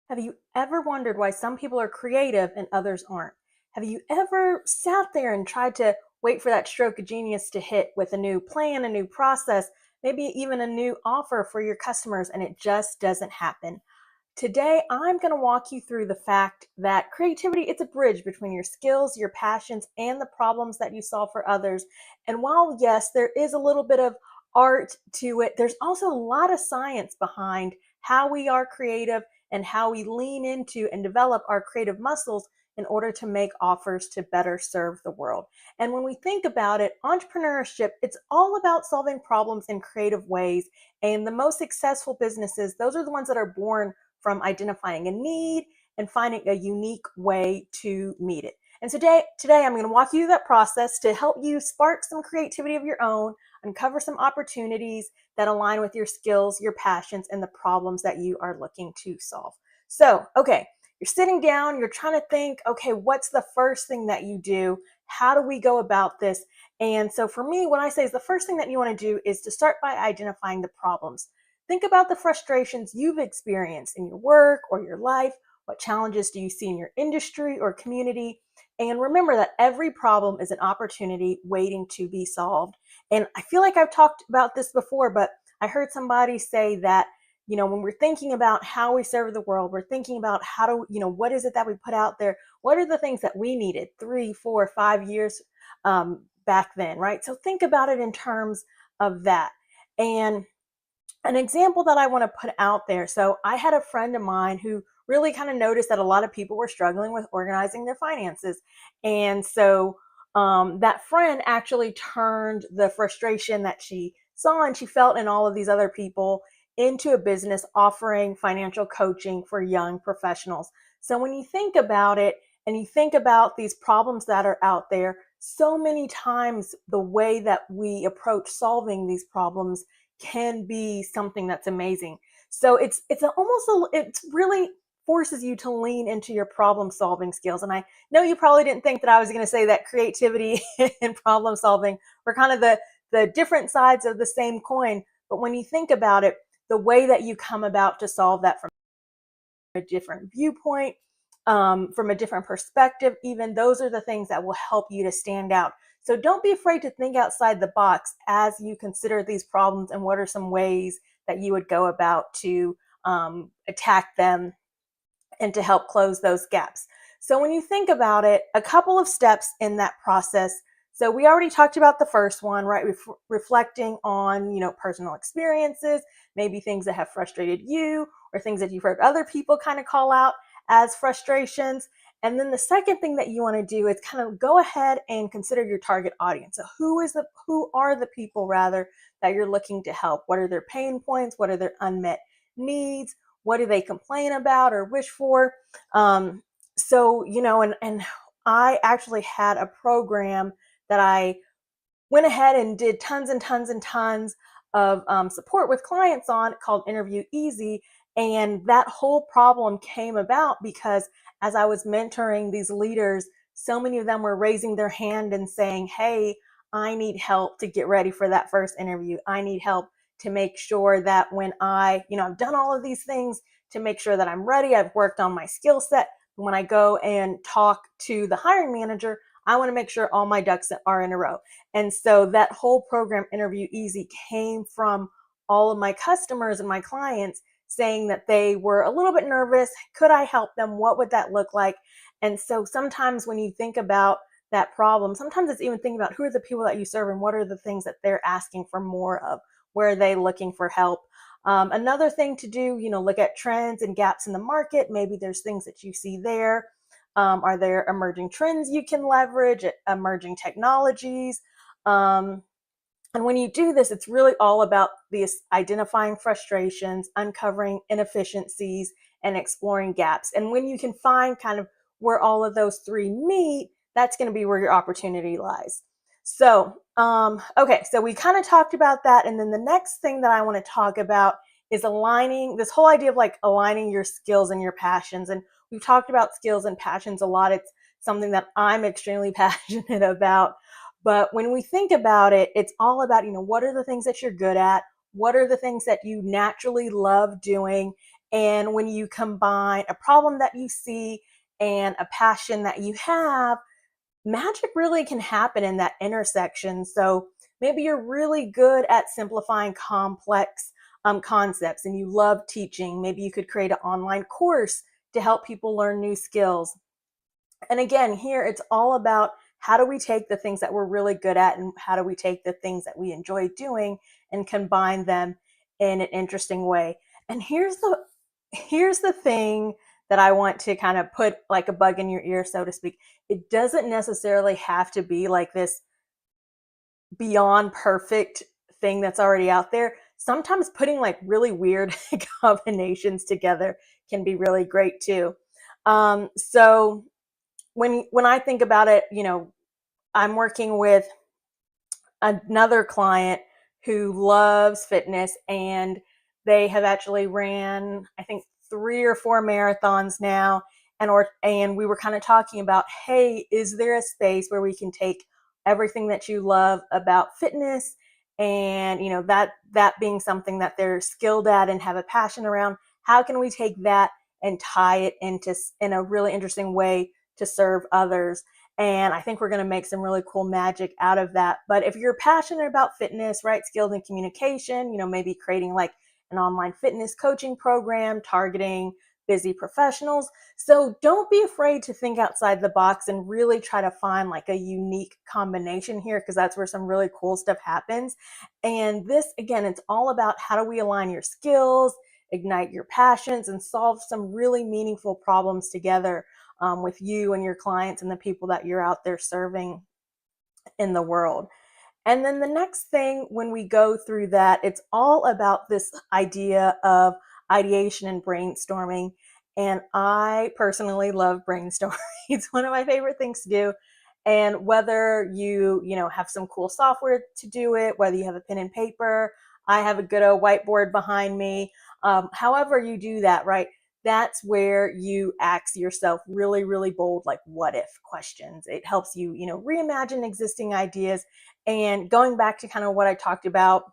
Have you ever wondered why some people are creative and others aren't? Have you ever sat there and tried to wait for that stroke of genius to hit with a new plan, a new process, maybe even a new offer for your customers, and it just doesn't happen? Today, I'm going to walk you through the fact that creativity, it's a bridge between your skills, your passions, and the problems that you solve for others. And while, yes, there is a little bit of art to it, there's also a lot of science behind how we are creative and how we lean into and develop our creative muscles in order to make offers to better serve the world. And when we think about it, entrepreneurship, it's all about solving problems in creative ways. And the most successful businesses, those are the ones that are born from identifying a need and finding a unique way to meet it. And today I'm going to walk you through that process to help you spark some creativity of your own, uncover some opportunities that align with your skills, your passions, and the problems that you are looking to solve. So, okay, you're sitting down, you're trying to think, okay, what's the first thing that you do? How do we go about this? And so for me, what I say is the first thing that you want to do is to start by identifying the problems. Think about the frustrations you've experienced in your work or your life. What challenges do you see in your industry or community? And remember that every problem is an opportunity waiting to be solved. And I feel like I've talked about this before, but I heard somebody say that, when we're thinking about how we serve the world, we're thinking about how to, what is it that we put out there? What are the things that we needed 3, 4, 5 years back then, right? So think about it in terms of that. And an example that I want to put out there. So I had a friend of mine who really kind of noticed that a lot of people were struggling with organizing their finances. And so that friend actually turned the frustration that she saw and she felt in all of these other people into a business offering financial coaching for young professionals. So when you think about it and you think about these problems that are out there, so many times the way that we approach solving these problems can be something that's amazing. So it's really forces you to lean into your problem solving skills. And I know you probably didn't think that I was going to say that creativity and problem solving were kind of the different sides of the same coin. But when you think about it, the way that you come about to solve that from a different viewpoint, from a different perspective, even those are the things that will help you to stand out. So don't be afraid to think outside the box as you consider these problems and what are some ways that you would go about to attack them and to help close those gaps. So when you think about it, a couple of steps in that process. So we already talked about the first one, right? Reflecting on, personal experiences, maybe things that have frustrated you or things that you've heard other people kind of call out as frustrations. And then the second thing that you want to do is kind of go ahead and consider your target audience. So who are the people rather that you're looking to help? What are their pain points? What are their unmet needs? What do they complain about or wish for? And I actually had a program that I went ahead and did tons and tons and tons of support with clients on called Interview Easy. And that whole problem came about because as I was mentoring these leaders, so many of them were raising their hand and saying, hey, I need help to get ready for that first interview. I need help to make sure that when I've done all of these things to make sure that I'm ready. I've worked on my skill set. When I go and talk to the hiring manager, I want to make sure all my ducks are in a row. And so that whole program, Interview Easy, came from all of my customers and my clients saying that they were a little bit nervous. Could I help them? What would that look like? And so sometimes when you think about that problem, sometimes it's even thinking about who are the people that you serve and what are the things that they're asking for more of? Where are they looking for help? Another thing to do, look at trends and gaps in the market. Maybe there's things that you see there. Are there emerging trends you can leverage, emerging technologies? And when you do this, it's really all about this identifying frustrations, uncovering inefficiencies, and exploring gaps. And when you can find kind of where all of those three meet, that's going to be where your opportunity lies. So, okay, so we kind of talked about that. And then the next thing that I want to talk about is aligning this whole idea of like aligning your skills and your passions. And we've talked about skills and passions a lot. It's something that I'm extremely passionate about. But when we think about it, it's all about, what are the things that you're good at? What are the things that you naturally love doing? And when you combine a problem that you see and a passion that you have, magic really can happen in that intersection. So maybe you're really good at simplifying complex concepts and you love teaching. Maybe you could create an online course to help people learn new skills. And again, here it's all about how do we take the things that we're really good at and how do we take the things that we enjoy doing and combine them in an interesting way. And here's the thing that I want to kind of put like a bug in your ear, so to speak. It doesn't necessarily have to be like this beyond perfect thing that's already out there. Sometimes putting like really weird combinations together can be really great too. So when I think about it, I'm working with another client who loves fitness, and they have actually ran, I think, 3 or 4 marathons now. And we were kind of talking about, hey, is there a space where we can take everything that you love about fitness, and that being something that they're skilled at and have a passion around, how can we take that and tie it in a really interesting way to serve others? And I think we're going to make some really cool magic out of that. But if you're passionate about fitness, right, skilled in communication, maybe creating like an online fitness coaching program targeting busy professionals. So don't be afraid to think outside the box and really try to find like a unique combination here, because that's where some really cool stuff happens. And this, again, it's all about how do we align your skills, ignite your passions, and solve some really meaningful problems together with you and your clients and the people that you're out there serving in the world. And then the next thing, when we go through that, it's all about this idea of ideation and brainstorming. And I personally love brainstorming. It's one of my favorite things to do. And whether you have some cool software to do it, whether you have a pen and paper, I have a good old whiteboard behind me. However you do that, right? That's where you ask yourself really, really bold, like what if questions. It helps you, reimagine existing ideas. And going back to kind of what I talked about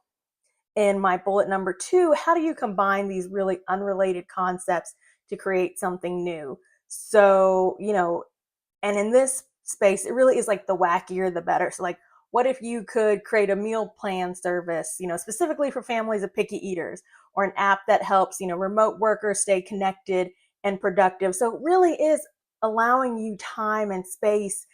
in my bullet number 2, how do you combine these really unrelated concepts to create something new? So, and in this space, it really is like the wackier, the better. So like, what if you could create a meal plan service, specifically for families of picky eaters, or an app that helps, remote workers stay connected and productive? So it really is allowing you time and space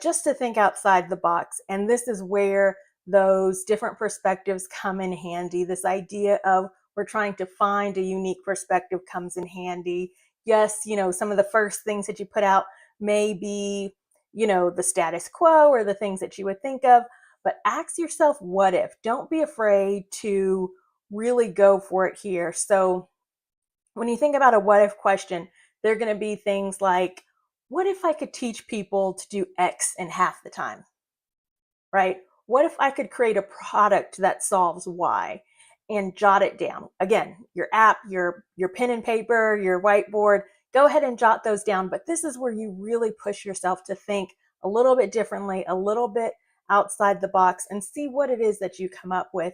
just to think outside the box. And this is where those different perspectives come in handy. This idea of we're trying to find a unique perspective comes in handy. Yes, some of the first things that you put out may be, the status quo or the things that you would think of, but ask yourself, what if? Don't be afraid to really go for it here. So when you think about a what if question, they're going to be things like, what if I could teach people to do X in half the time, right? What if I could create a product that solves Y, and jot it down? Again, your app, your pen and paper, your whiteboard, go ahead and jot those down. But this is where you really push yourself to think a little bit differently, a little bit outside the box, and see what it is that you come up with.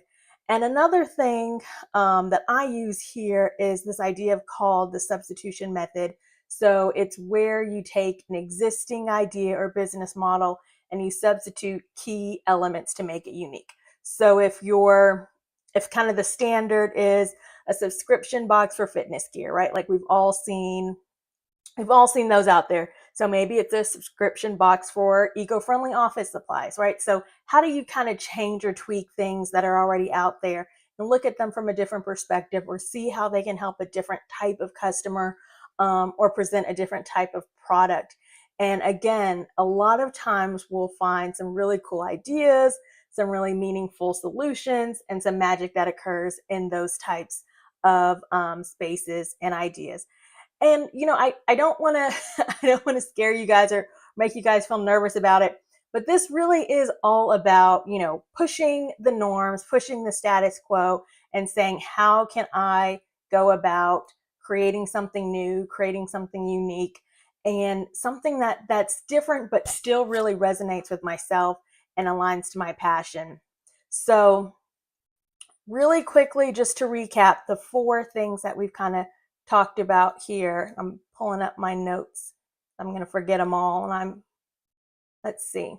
And another thing that I use here is this idea of called the substitution method. So it's where you take an existing idea or business model and you substitute key elements to make it unique. So if kind of the standard is a subscription box for fitness gear, right? Like we've all seen those out there. So maybe it's a subscription box for eco-friendly office supplies, right? So how do you kind of change or tweak things that are already out there and look at them from a different perspective, or see how they can help a different type of customer, or present a different type of product? And again, a lot of times we'll find some really cool ideas, some really meaningful solutions, and some magic that occurs in those types of spaces and ideas. And I don't want to I don't want to scare you guys or make you guys feel nervous about it, but this really is all about, pushing the norms, pushing the status quo, and saying, how can I go about creating something new, creating something unique, and something that's different but still really resonates with myself and aligns to my passion. So really quickly, just to recap the 4 things that we've kind of talked about here. I'm pulling up my notes. I'm going to forget them all. And let's see.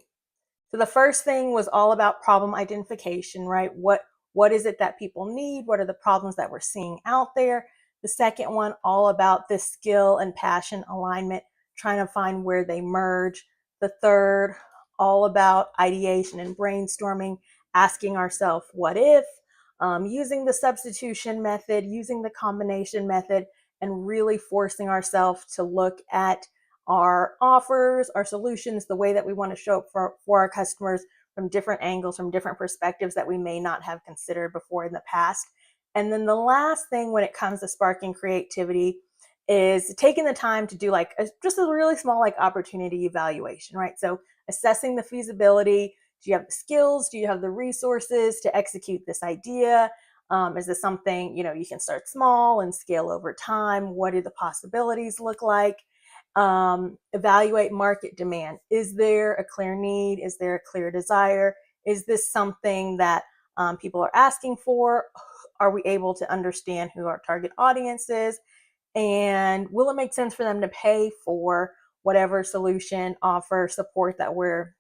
So the first thing was all about problem identification, right? What is it that people need? What are the problems that we're seeing out there? The second one, all about this skill and passion alignment, trying to find where they merge. The third, all about ideation and brainstorming, asking ourselves, what if? Using the substitution method, using the combination method, and really forcing ourselves to look at our offers, our solutions, the way that we want to show up for our customers from different angles, from different perspectives that we may not have considered before in the past. And then the last thing when it comes to sparking creativity is taking the time to do just a really small opportunity evaluation, right? So assessing the feasibility. Do you have the skills? Do you have the resources to execute this idea? Is this something, you can start small and scale over time? What do the possibilities look like? Evaluate market demand. Is there a clear need? Is there a clear desire? Is this something that people are asking for? Are we able to understand who our target audience is? And will it make sense for them to pay for whatever solution, offer, support that we're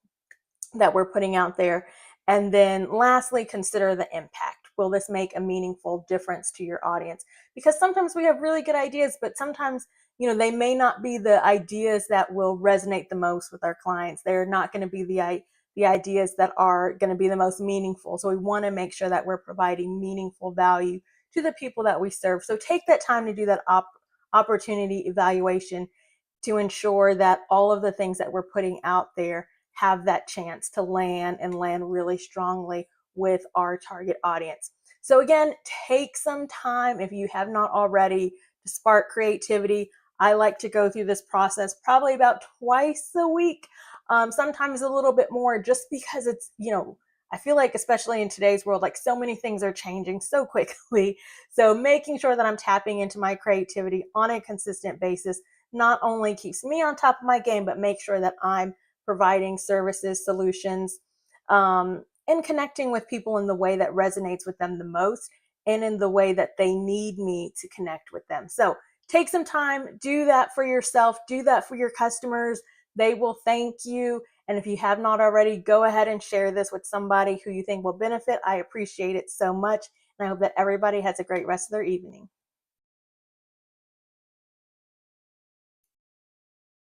putting out there? And then lastly, consider the impact. Will this make a meaningful difference to your audience? Because sometimes we have really good ideas, but sometimes, they may not be the ideas that will resonate the most with our clients. They're not going to be the ideas that are going to be the most meaningful. So we want to make sure that we're providing meaningful value to the people that we serve. So take that time to do that opportunity evaluation to ensure that all of the things that we're putting out there have that chance to land and land really strongly with our target audience. So again, take some time if you have not already to spark creativity. I like to go through this process probably about twice a week, sometimes a little bit more, just because it's, I feel like especially in today's world, like so many things are changing so quickly. So making sure that I'm tapping into my creativity on a consistent basis not only keeps me on top of my game, but make sure that I'm providing services, solutions, and connecting with people in the way that resonates with them the most and in the way that they need me to connect with them. So take some time, do that for yourself, do that for your customers. They will thank you. And if you have not already, go ahead and share this with somebody who you think will benefit. I appreciate it so much. And I hope that everybody has a great rest of their evening.